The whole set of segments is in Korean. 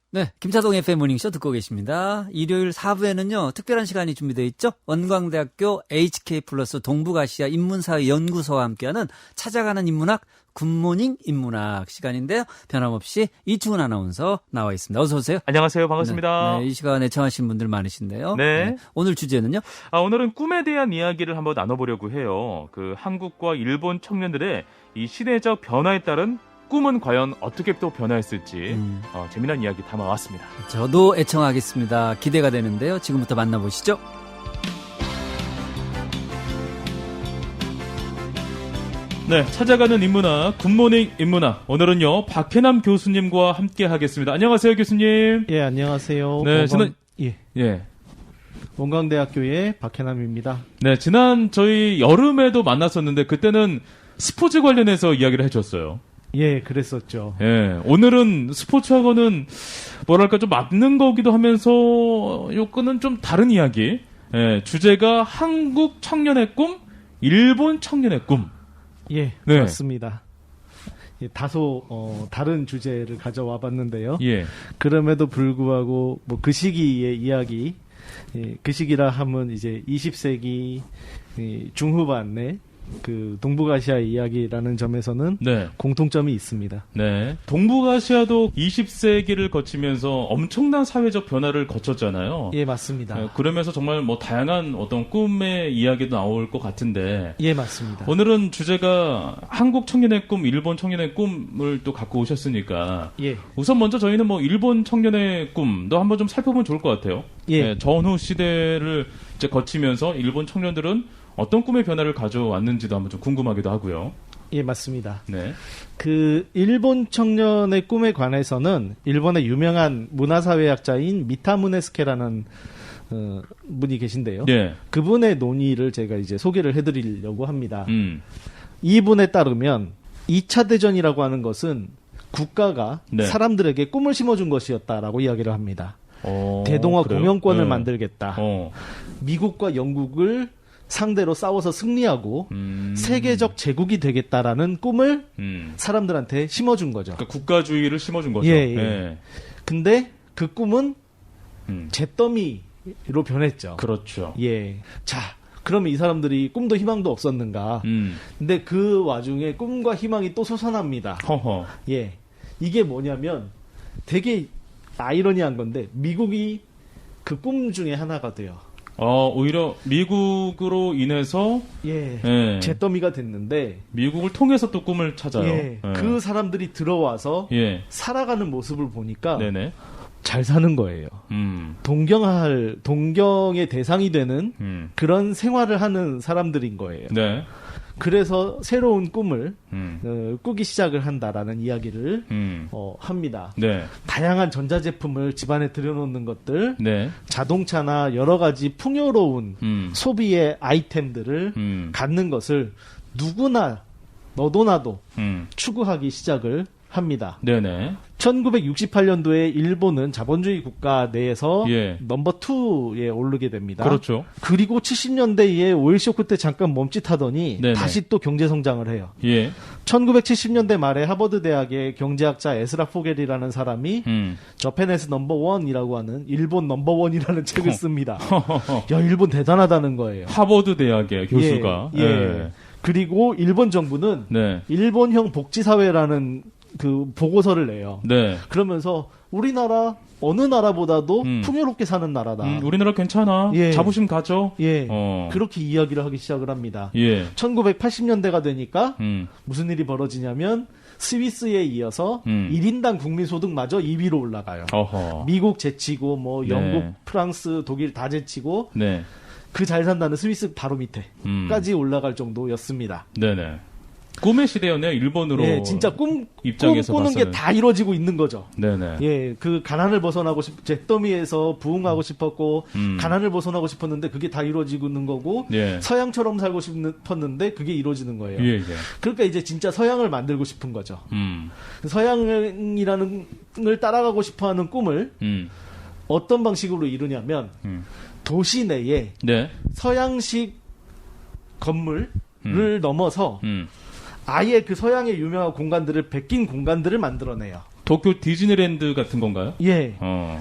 네, 김차동 FM 모닝쇼 듣고 계십니다. 일요일 4부에는요, 특별한 시간이 준비되어 있죠. 원광대학교 HK 플러스 동북아시아 인문사회 연구소와 함께하는 찾아가는 인문학, 굿모닝 인문학 시간인데요. 변함없이 이충은 아나운서 나와 있습니다. 어서 오세요. 안녕하세요. 반갑습니다. 네, 이 시간에 청하신 분들 많으신데요. 네. 오늘 주제는요? 오늘은 꿈에 대한 이야기를 한번 나눠보려고 해요. 한국과 일본 청년들의 이 시대적 변화에 따른 꿈은 과연 어떻게 또 변화했을지 재미난 이야기 담아왔습니다. 저도 애청하겠습니다. 기대가 되는데요. 지금부터 만나보시죠. 네, 찾아가는 인문학, 굿모닝 인문학. 오늘은요, 박해남 교수님과 함께 하겠습니다. 안녕하세요, 교수님. 예, 안녕하세요. 네, 예. 원광대학교의 박해남입니다. 네, 지난 저희 여름에도 만났었는데 그때는 스포츠 관련해서 이야기를 해줬어요. 예, 그랬었죠. 예, 오늘은 스포츠하고는 뭐랄까 좀 맞는 거기도 하면서 요거는 좀 다른 이야기. 예, 주제가 한국 청년의 꿈, 일본 청년의 꿈. 예, 네. 맞습니다. 예, 다소 다른 주제를 가져와 봤는데요. 예. 그럼에도 불구하고 뭐 그 시기의 이야기, 그 시기라 하면 이제 20세기 중후반에 그 동북아시아 이야기라는 점에서는 네. 공통점이 있습니다. 네. 동북아시아도 20세기를 거치면서 엄청난 사회적 변화를 거쳤잖아요. 예, 맞습니다. 그러면서 정말 뭐 다양한 어떤 꿈의 이야기도 나올 것 같은데. 예, 맞습니다. 오늘은 주제가 한국 청년의 꿈, 일본 청년의 꿈을 또 갖고 오셨으니까. 예. 우선 먼저 저희는 뭐 일본 청년의 꿈도 한번 좀 살펴보면 좋을 것 같아요. 예. 전후 시대를 이제 거치면서 일본 청년들은 어떤 꿈의 변화를 가져왔는지도 한번 좀 궁금하기도 하고요. 예, 맞습니다. 네. 그 일본 청년의 꿈에 관해서는 일본의 유명한 문화사회학자인 미타무네스케라는 분이 계신데요. 네. 그분의 논의를 제가 이제 소개를 해드리려고 합니다. 음. 이분에 따르면 2차 대전이라고 하는 것은 국가가 네. 사람들에게 꿈을 심어준 것이었다라고 이야기를 합니다. 대동아 그래요? 공영권을 네. 만들겠다. 미국과 영국을 상대로 싸워서 승리하고 세계적 제국이 되겠다라는 꿈을 사람들한테 심어준 거죠. 그러니까 국가주의를 심어준 거죠. 예, 예. 네. 근데 그 꿈은 음. 잿더미로 변했죠. 그렇죠. 예. 자, 그러면 이 사람들이 꿈도 희망도 없었는가? 근데 그 와중에 꿈과 희망이 또 솟아납니다. 허허. 예. 이게 뭐냐면 되게 아이러니한 건데 미국이 그 꿈 중에 하나가 돼요. 오히려 미국으로 인해서 예. 예. 잿더미가 됐는데 미국을 통해서 또 꿈을 찾아요. 예. 그 사람들이 들어와서 예. 살아가는 모습을 보니까 네네. 잘 사는 거예요. 동경의 대상이 되는 그런 생활을 하는 사람들인 거예요. 네. 그래서 새로운 꿈을 꾸기 시작을 한다라는 이야기를 합니다. 네. 다양한 전자제품을 집안에 들여놓는 것들, 네. 자동차나 여러 가지 풍요로운 소비의 아이템들을 갖는 것을 누구나 너도 나도 추구하기 시작을 합니다. 네네. 1968년도에 일본은 자본주의 국가 내에서 예. 넘버 2에 오르게 됩니다. 그렇죠. 그리고 70년대에 오일 쇼크 때 잠깐 멈칫하더니 네네. 다시 또 경제 성장을 해요. 예. 1970년대 말에 하버드 대학의 경제학자 에스라 포겔이라는 사람이 저펜에스 넘버 원이라고 하는 일본 넘버 원이라는 책을 씁니다. 야, 일본 대단하다는 거예요. 하버드 대학의 교수가. 예. 예. 그리고 일본 정부는 네. 일본형 복지사회라는 그 보고서를 내요. 네. 그러면서 우리나라 어느 나라보다도 풍요롭게 사는 나라다. 우리나라 괜찮아. 예. 자부심 가져. 예. 어. 그렇게 이야기를 하기 시작을 합니다. 예. 1980년대가 되니까 무슨 일이 벌어지냐면 스위스에 이어서 1인당 국민소득마저 2위로 올라가요. 어허. 미국 제치고 뭐 네. 영국, 프랑스, 독일 다 제치고 네. 그 잘 산다는 스위스 바로 밑에까지 올라갈 정도였습니다. 네네. 꿈의 시대였네요. 일본으로. 예, 진짜 입장에서 꿈꾸는 게 봤어요. 다 이루어지고 있는 거죠. 네네. 예, 그 가난을 벗어나고 잿더미에서 부흥하고 싶었고 가난을 벗어나고 싶었는데 그게 다 이루어지고 있는 거고 예. 서양처럼 살고 싶었는데 그게 이루어지는 거예요. 예, 예. 그러니까 이제 진짜 서양을 만들고 싶은 거죠. 음. 서양이라는 걸 따라가고 싶어하는 꿈을 어떤 방식으로 이루냐면 도시 내에 네. 서양식 건물을 넘어서 아예 그 서양의 유명한 공간들을 베낀 공간들을 만들어내요. 도쿄 디즈니랜드 같은 건가요? 예.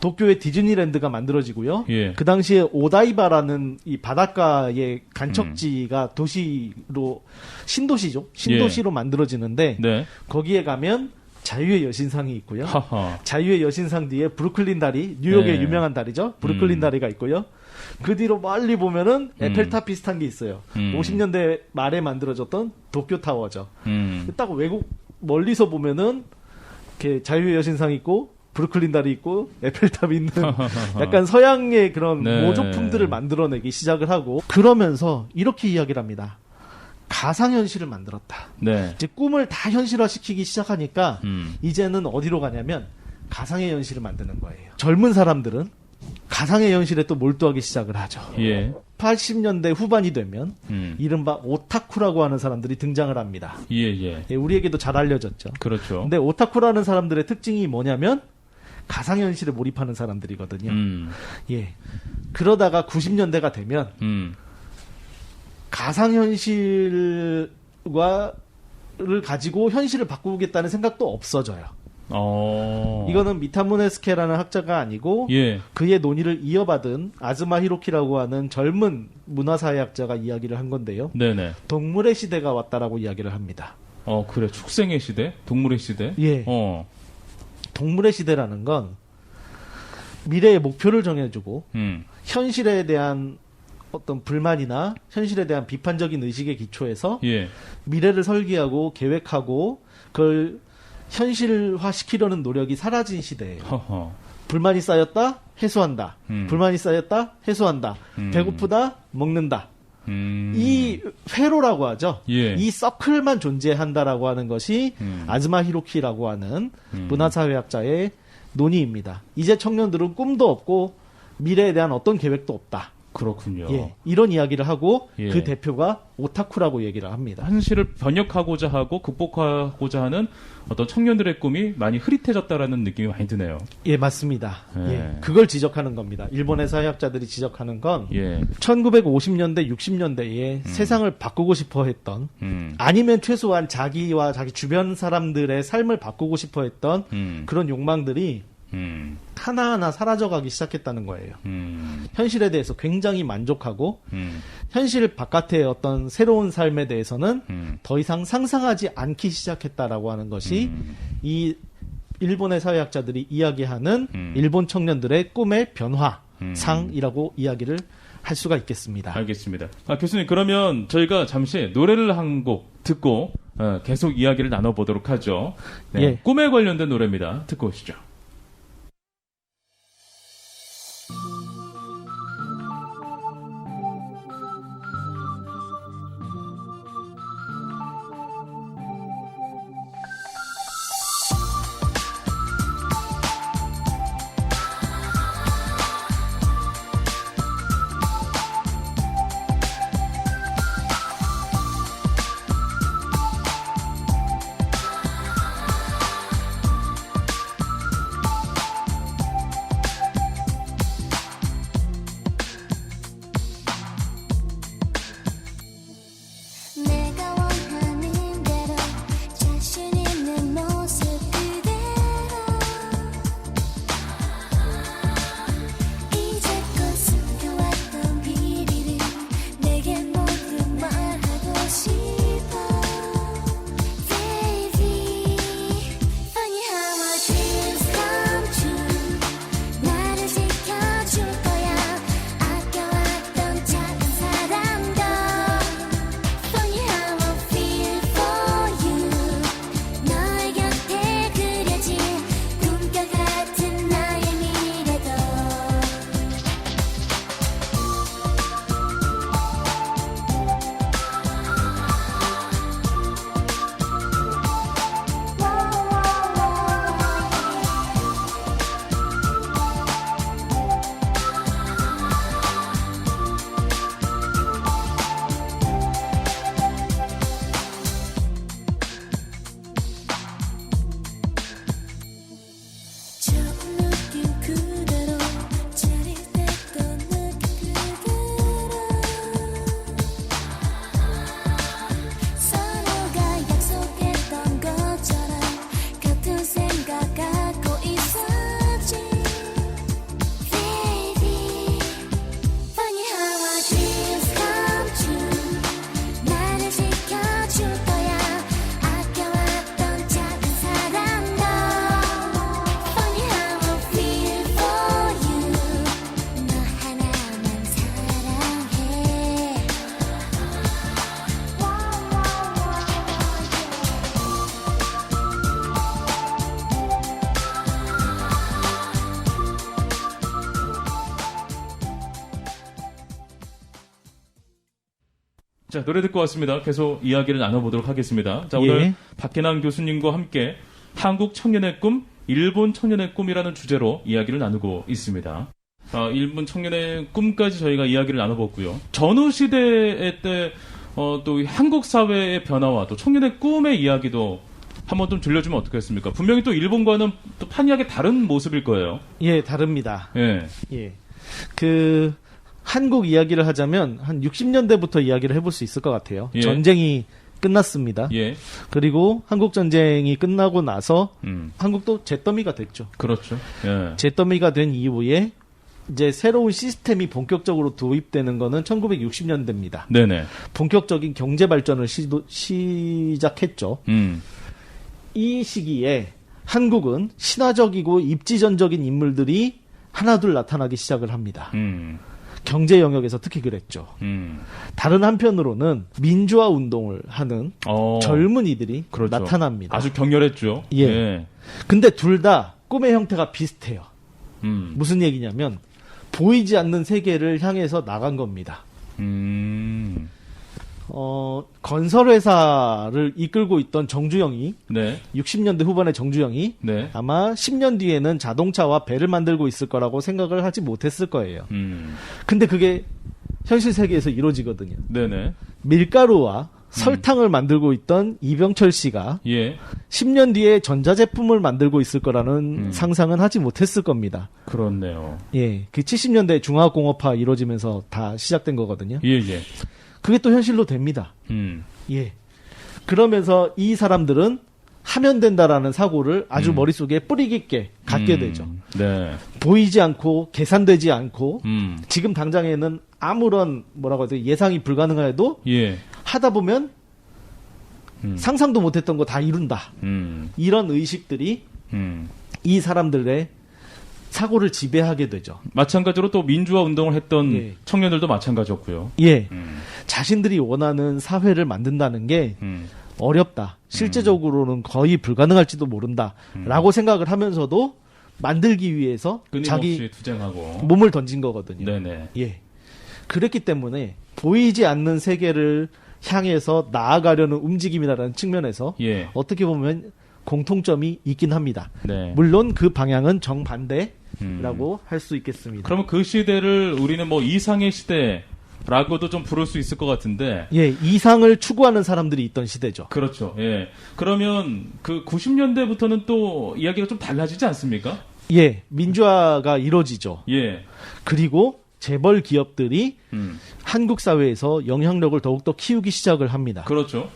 도쿄의 디즈니랜드가 만들어지고요. 예. 그 당시에 오다이바라는 이 바닷가의 간척지가 도시로 신도시죠. 신도시로 만들어지는데 네. 거기에 가면 자유의 여신상이 있고요. 하하. 자유의 여신상 뒤에 브루클린 다리, 뉴욕의 네. 유명한 다리죠. 브루클린 다리가 있고요. 그 뒤로 멀리 보면은 에펠탑 비슷한 게 있어요. 50년대 말에 만들어졌던 도쿄 타워죠. 딱 외국 멀리서 보면은 이렇게 자유의 여신상 있고 브루클린 다리 있고 에펠탑 있는 약간 서양의 그런 네. 모조품들을 만들어내기 시작을 하고 그러면서 이렇게 이야기를 합니다. 가상현실을 만들었다. 네. 이제 꿈을 다 현실화시키기 시작하니까 이제는 어디로 가냐면 가상의 현실을 만드는 거예요. 젊은 사람들은 가상의 현실에 또 몰두하기 시작을 하죠. 예. 80년대 후반이 되면 이른바 오타쿠라고 하는 사람들이 등장을 합니다. 예, 예. 예, 우리에게도 잘 알려졌죠. 그렇죠. 근데 오타쿠라는 사람들의 특징이 뭐냐면 가상현실에 몰입하는 사람들이거든요. 예. 그러다가 90년대가 되면 가상현실과를 가지고 현실을 바꾸겠다는 생각도 없어져요. 이거는 미타무네스케라는 학자가 아니고 예. 그의 논의를 이어받은 아즈마 히로키라고 하는 젊은 문화사회학자가 이야기를 한 건데요. 네네. 동물의 시대가 왔다라고 이야기를 합니다. 그래. 축생의 시대? 동물의 시대? 예. 동물의 시대라는 건 미래의 목표를 정해주고 현실에 대한 어떤 불만이나 현실에 대한 비판적인 의식에 기초해서 예. 미래를 설계하고 계획하고 그걸 현실화시키려는 노력이 사라진 시대예요. 허허. 불만이 쌓였다? 해소한다. 불만이 쌓였다? 해소한다. 배고프다? 먹는다. 이 회로라고 하죠. 예. 이 서클만 존재한다라고 하는 것이 아즈마 히로키라고 하는 문화사회학자의 논의입니다. 이제 청년들은 꿈도 없고 미래에 대한 어떤 계획도 없다. 그렇군요. 예, 이런 이야기를 하고 예. 그 대표가 오타쿠라고 얘기를 합니다. 현실을 번역하고자 하고 극복하고자 하는 어떤 청년들의 꿈이 많이 흐릿해졌다라는 느낌이 많이 드네요. 예, 맞습니다. 예. 예, 그걸 지적하는 겁니다. 일본의 사회학자들이 지적하는 건 예. 1950년대, 60년대에 세상을 바꾸고 싶어 했던 아니면 최소한 자기와 자기 주변 사람들의 삶을 바꾸고 싶어 했던 그런 욕망들이 하나하나 사라져가기 시작했다는 거예요. 현실에 대해서 굉장히 만족하고 현실 바깥의 어떤 새로운 삶에 대해서는 더 이상 상상하지 않기 시작했다라고 하는 것이 이 일본의 사회학자들이 이야기하는 일본 청년들의 꿈의 변화상이라고 이야기를 할 수가 있겠습니다. 알겠습니다. 교수님, 그러면 저희가 잠시 노래를 한 곡 듣고 계속 이야기를 나눠보도록 하죠. 네, 예. 꿈에 관련된 노래입니다. 듣고 오시죠. 자, 노래 듣고 왔습니다. 계속 이야기를 나눠보도록 하겠습니다. 자, 오늘 예. 박해남 교수님과 함께 한국 청년의 꿈, 일본 청년의 꿈이라는 주제로 이야기를 나누고 있습니다. 일본 청년의 꿈까지 저희가 이야기를 나눠봤고요. 전후 시대의 때, 또 한국 사회의 변화와 또 청년의 꿈의 이야기도 한번 좀 들려주면 어떻겠습니까? 분명히 또 일본과는 또 판이하게 다른 모습일 거예요. 예, 다릅니다. 예. 예. 한국 이야기를 하자면 한 60년대부터 이야기를 해볼 수 있을 것 같아요. 예. 전쟁이 끝났습니다. 예. 그리고 한국 전쟁이 끝나고 나서 한국도 잿더미가 됐죠. 그렇죠. 예. 잿더미가 된 이후에 이제 새로운 시스템이 본격적으로 도입되는 거는 1960년대입니다. 네네. 본격적인 경제 발전을 시작했죠. 이 시기에 한국은 신화적이고 입지전적인 인물들이 하나둘 나타나기 시작을 합니다. 경제 영역에서 특히 그랬죠. 다른 한편으로는 민주화 운동을 하는 젊은이들이 그렇죠. 나타납니다. 아주 격렬했죠. 예. 예. 근데 둘 다 꿈의 형태가 비슷해요. 무슨 얘기냐면 보이지 않는 세계를 향해서 나간 겁니다. 건설회사를 이끌고 있던 정주영이 네. 60년대 후반의 정주영이 네. 아마 10년 뒤에는 자동차와 배를 만들고 있을 거라고 생각을 하지 못했을 거예요. 근데 그게 현실 세계에서 이루어지거든요. 네네. 밀가루와 설탕을 만들고 있던 이병철 씨가 예. 10년 뒤에 전자제품을 만들고 있을 거라는 상상은 하지 못했을 겁니다. 그렇네요. 예, 그 70년대 중화공업화 이루어지면서 다 시작된 거거든요. 예, 예. 그게 또 현실로 됩니다. 예. 그러면서 이 사람들은 하면 된다라는 사고를 아주 머릿속에 뿌리 깊게 갖게 되죠. 네. 보이지 않고 계산되지 않고 지금 당장에는 아무런 뭐라고 해야 돼 예상이 불가능해도 예. 하다 보면 상상도 못했던 거 다 이룬다. 이런 의식들이 이 사람들의 사고를 지배하게 되죠. 마찬가지로 또 민주화 운동을 했던 예. 청년들도 마찬가지였고요. 예. 자신들이 원하는 사회를 만든다는 게 어렵다. 실제적으로는 거의 불가능할지도 모른다. 라고 생각을 하면서도 만들기 위해서 끊임없이 자기 투쟁하고. 몸을 던진 거거든요. 네네. 예. 그랬기 때문에 보이지 않는 세계를 향해서 나아가려는 움직임이라는 측면에서 예. 어떻게 보면 공통점이 있긴 합니다. 네. 물론 그 방향은 정반대라고 할 수 있겠습니다. 그러면 그 시대를 우리는 뭐 이상의 시대라고도 좀 부를 수 있을 것 같은데. 예, 이상을 추구하는 사람들이 있던 시대죠. 그렇죠. 예. 그러면 그 90년대부터는 또 이야기가 좀 달라지지 않습니까? 예, 민주화가 이루어지죠. 예. 그리고 재벌 기업들이 한국 사회에서 영향력을 더욱더 키우기 시작을 합니다. 그렇죠.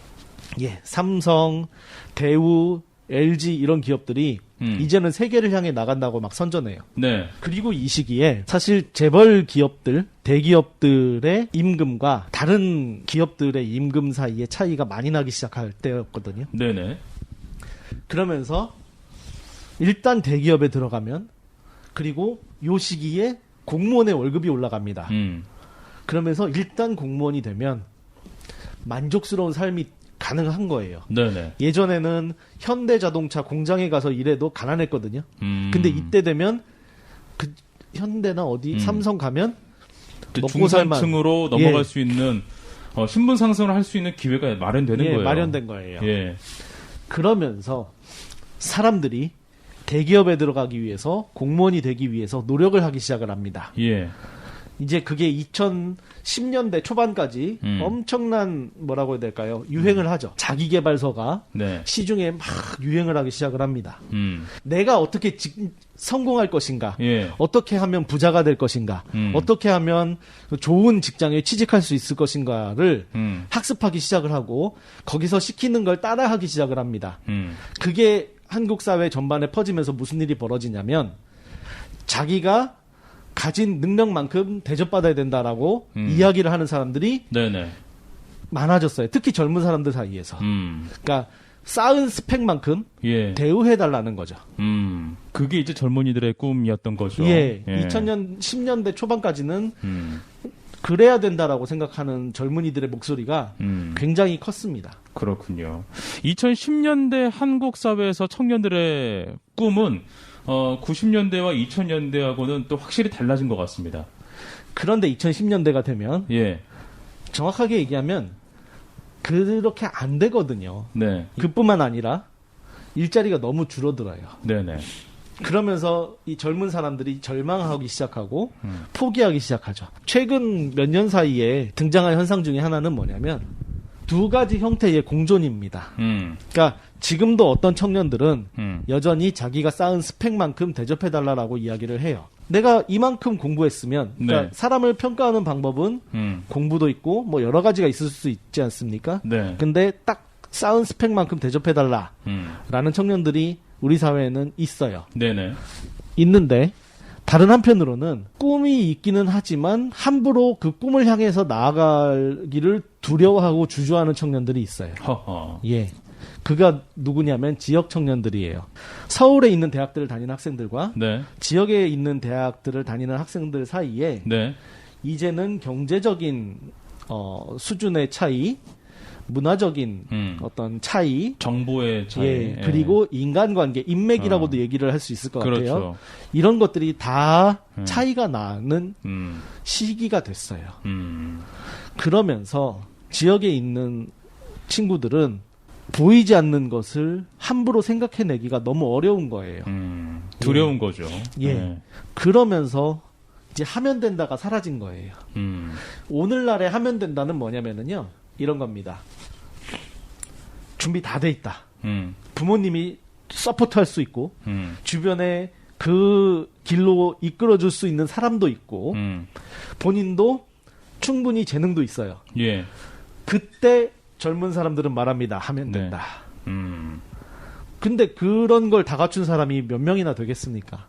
예, 삼성, 대우, LG 이런 기업들이 이제는 세계를 향해 나간다고 막 선전해요. 네. 그리고 이 시기에 사실 재벌 기업들, 대기업들의 임금과 다른 기업들의 임금 사이에 차이가 많이 나기 시작할 때였거든요. 네네. 그러면서 일단 대기업에 들어가면 그리고 요 시기에 공무원의 월급이 올라갑니다. 그러면서 일단 공무원이 되면 만족스러운 삶이 가능한 거예요. 네네. 예전에는 현대자동차 공장에 가서 일해도 가난했거든요. 근데 이때 되면 그 현대나 어디 삼성 가면 먹고 중산층으로 살만. 넘어갈 예. 수 있는 신분 상승을 할 수 있는 기회가 마련되는 예, 거예요. 마련된 거예요. 예. 그러면서 사람들이 대기업에 들어가기 위해서 공무원이 되기 위해서 노력을 하기 시작을 합니다. 예. 이제 그게 2010년대 초반까지 엄청난 뭐라고 해야 될까요? 유행을 하죠. 자기계발서가 네. 시중에 막 유행을 하기 시작을 합니다. 음. 내가 어떻게 성공할 것인가? 예. 어떻게 하면 부자가 될 것인가? 어떻게 하면 좋은 직장에 취직할 수 있을 것인가를 학습하기 시작을 하고 거기서 시키는 걸 따라하기 시작을 합니다. 그게 한국 사회 전반에 퍼지면서 무슨 일이 벌어지냐면 자기가 가진 능력만큼 대접받아야 된다라고 이야기를 하는 사람들이 네네. 많아졌어요. 특히 젊은 사람들 사이에서. 그러니까 쌓은 스펙만큼 예. 대우해달라는 거죠. 그게 이제 젊은이들의 꿈이었던 거죠. 예. 예. 2000년, 10년대 초반까지는 그래야 된다라고 생각하는 젊은이들의 목소리가 굉장히 컸습니다. 그렇군요. 2010년대 한국 사회에서 청년들의 꿈은 90년대와 2000년대하고는 또 확실히 달라진 것 같습니다. 그런데 2010년대가 되면 예. 정확하게 얘기하면 그렇게 안 되거든요. 네. 그뿐만 아니라 일자리가 너무 줄어들어요. 네네. 그러면서 이 젊은 사람들이 절망하기 시작하고 포기하기 시작하죠. 최근 몇 년 사이에 등장한 현상 중에 하나는 뭐냐면 두 가지 형태의 공존입니다. 그러니까 지금도 어떤 청년들은 여전히 자기가 쌓은 스펙만큼 대접해달라고 이야기를 해요. 내가 이만큼 공부했으면, 그러니까 네. 사람을 평가하는 방법은 공부도 있고 뭐 여러 가지가 있을 수 있지 않습니까? 네. 근데 딱 쌓은 스펙만큼 대접해달라라는 청년들이 우리 사회에는 있어요. 네네. 있는데 다른 한편으로는 꿈이 있기는 하지만 함부로 그 꿈을 향해서 나아가기를 두려워하고 주저하는 청년들이 있어요. 허허. 예. 그가 누구냐면 지역 청년들이에요. 서울에 있는 대학들을 다니는 학생들과 네. 지역에 있는 대학들을 다니는 학생들 사이에 네. 이제는 경제적인 수준의 차이, 문화적인 어떤 차이, 정보의 차이. 예, 그리고 인간관계, 인맥이라고도 얘기를 할 수 있을 것 같아요. 그렇죠. 이런 것들이 다 차이가 나는 시기가 됐어요. 그러면서 지역에 있는 친구들은 보이지 않는 것을 함부로 생각해내기가 너무 어려운 거예요. 두려운 거죠. 예. 네. 그러면서 이제 하면 된다가 사라진 거예요. 오늘날에 하면 된다는 뭐냐면은요, 이런 겁니다. 준비 다 돼 있다. 부모님이 서포트할 수 있고, 주변에 그 길로 이끌어줄 수 있는 사람도 있고, 본인도 충분히 재능도 있어요. 예. 그때 젊은 사람들은 말합니다. 하면 네. 된다. 근데 그런 걸 다 갖춘 사람이 몇 명이나 되겠습니까?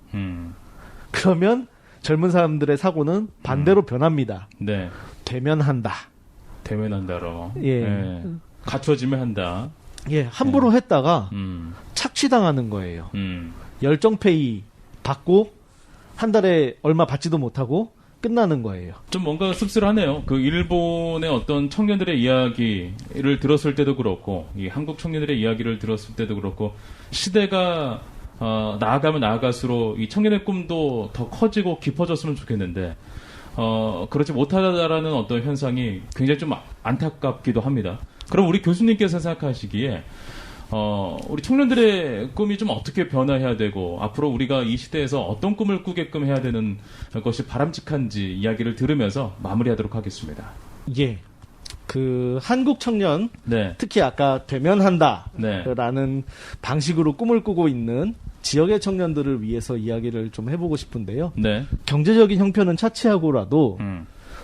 그러면 젊은 사람들의 사고는 반대로 변합니다. 네. 되면 한다. 되면 한다로. 예. 예. 갖춰지면 한다. 예, 함부로 했다가 착취당하는 거예요. 열정페이 받고 한 달에 얼마 받지도 못하고 끝나는 거예요. 좀 뭔가 씁쓸하네요. 그 일본의 어떤 청년들의 이야기를 들었을 때도 그렇고, 이 한국 청년들의 이야기를 들었을 때도 그렇고, 시대가 나아가면 나아갈수록 이 청년의 꿈도 더 커지고 깊어졌으면 좋겠는데, 그렇지 못하다라는 어떤 현상이 굉장히 좀 안타깝기도 합니다. 그럼 우리 교수님께서 생각하시기에 우리 청년들의 꿈이 좀 어떻게 변화해야 되고 앞으로 우리가 이 시대에서 어떤 꿈을 꾸게끔 해야 되는 것이 바람직한지 이야기를 들으면서 마무리하도록 하겠습니다. 예. 그 한국 청년, 네. 특히 아까 되면 한다라는 네. 방식으로 꿈을 꾸고 있는 지역의 청년들을 위해서 이야기를 좀 해보고 싶은데요. 네. 경제적인 형편은 차치하고라도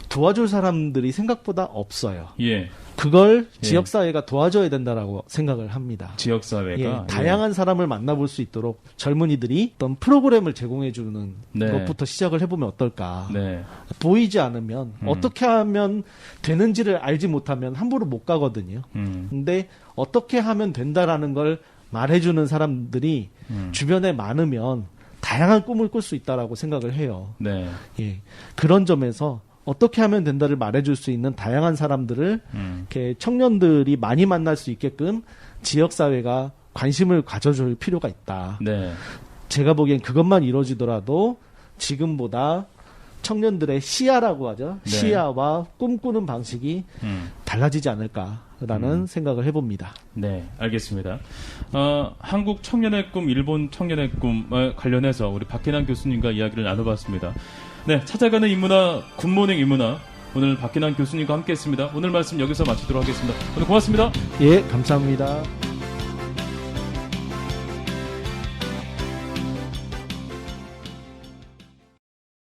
도와줄 사람들이 생각보다 없어요. 예. 그걸 예. 지역사회가 도와줘야 된다라고 생각을 합니다. 지역사회가. 예, 다양한 사람을 만나볼 수 있도록 젊은이들이 어떤 프로그램을 제공해주는 네. 것부터 시작을 해보면 어떨까. 네. 보이지 않으면 어떻게 하면 되는지를 알지 못하면 함부로 못 가거든요. 근데 어떻게 하면 된다라는 걸 말해주는 사람들이 주변에 많으면 다양한 꿈을 꿀 수 있다라고 생각을 해요. 네. 예, 그런 점에서 어떻게 하면 된다를 말해줄 수 있는 다양한 사람들을 이렇게 청년들이 많이 만날 수 있게끔 지역사회가 관심을 가져줄 필요가 있다. 네. 제가 보기엔 그것만 이루어지더라도 지금보다 청년들의 시야라고 하죠. 네. 시야와 꿈꾸는 방식이 달라지지 않을까라는 생각을 해봅니다. 네, 알겠습니다. 한국 청년의 꿈, 일본 청년의 꿈에 관련해서 우리 박희남 교수님과 이야기를 나눠봤습니다. 네, 찾아가는 인문학, 굿모닝 인문학. 오늘 박희남 교수님과 함께했습니다. 오늘 말씀 여기서 마치도록 하겠습니다. 오늘 고맙습니다. 예, 감사합니다.